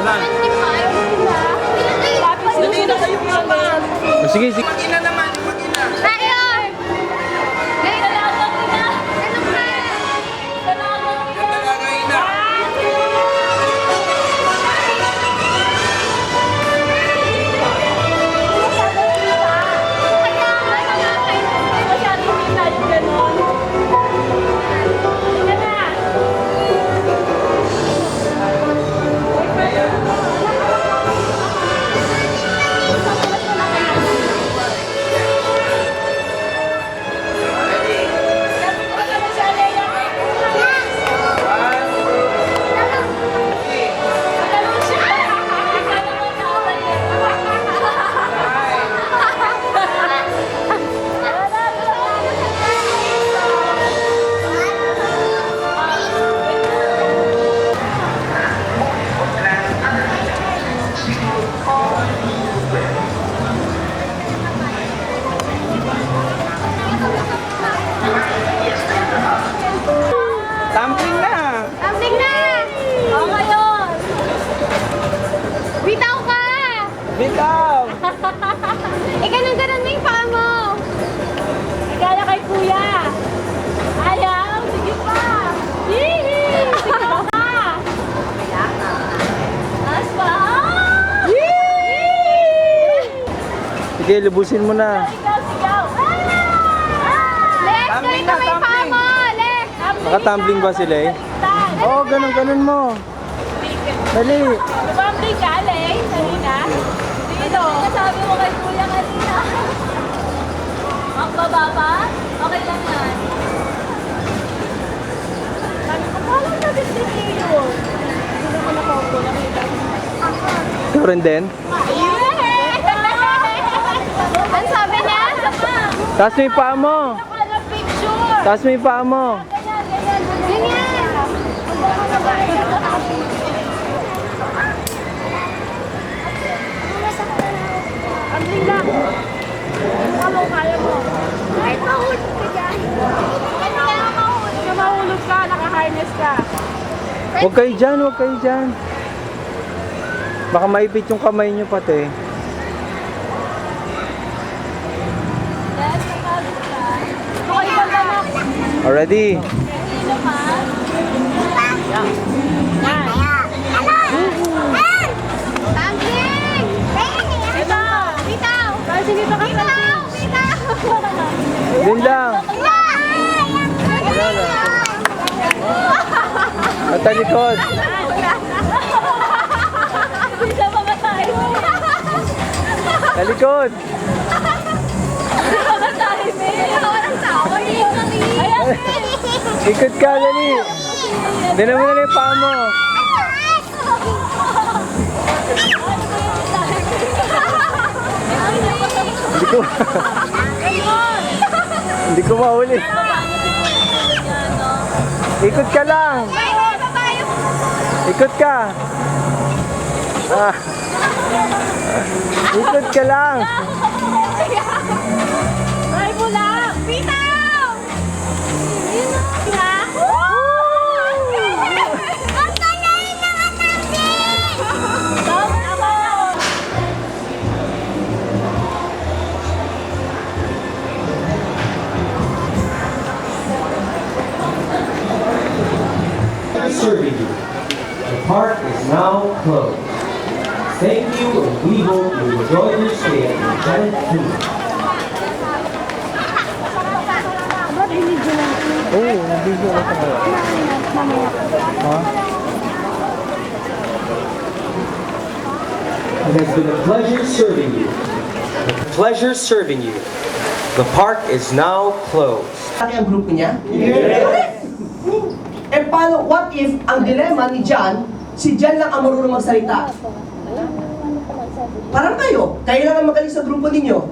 lang. Hindi na kayo naman. Sige, sige. Mag-ina naman, mag-ina. Tayo! Salamat na! Ano ka? Salamat na! Ganda gagawin na. Tumbling na. Ambing na! O ngayon! Bitaw ka! Bitaw. Ganun-ganun mo yung paa mo! Igala kay kuya! Ayaw! Sige pa! Hihi! Sige pa! Taas pa! Sige, lubusin mo na. Sigaw! Sigaw! Lex! Tumbling Ganito na, mo yung paa tumbling. mo! Lex! Nakatumbling ba sila eh? Oo, ganun mo. Dali. Tumambling ka, Lex! Dali na! Dito! Sabi mo kay kuya kanina. Ang baba pa? Okay lang yan. Akala na din yun. Hindi naman nakaupo. Nakita ko. Ikaw rin din? Ang sabi niya? Taas mo yung paa mo. Walang picture! Taas mo yung paa mo. Ganyan! Ganyan! Ambling lang! Ano kaya mo? Kahit mahulog ka dyan. Kahit mahulog ka, naka-harness ka. Huwag kayo dyan, huwag kayo dyan. Baka maipit yung kamay nyo pati. Yes, nakagod ka. Okay, banda mo. Already? Sino pa? Yan. Tumbling! Bitaw! Bitaw! Kasi dito ka sa Bitaw! Yun lang. Wala na. Matalikod. Bisa mamatay. Talikod. Mamatay, May. Walang tawa. Ayan, Ikot ka, dali. Dinan mo na yung paa mo. Hindi ko... Hindi ko mahuli. Ikot ka lang. Ikot ka. Ah. Ikot ka lang. Try mo lang. Bitaw! Yun na. Ang talay na katabi! Stop ako! Serving you. The park is now closed. Thank you, and we hope you enjoy your stay at Lieutenant King. Oo, nabigyan ko sa Ha? It has been a pleasure serving you. Pleasure serving you. The park is now closed. Ang grupo niya? Yes! Eh paano, what if ang dilema ni John, si John lang ang marunong magsalita? Parang kayo lang ang magaling sa grupo ninyo.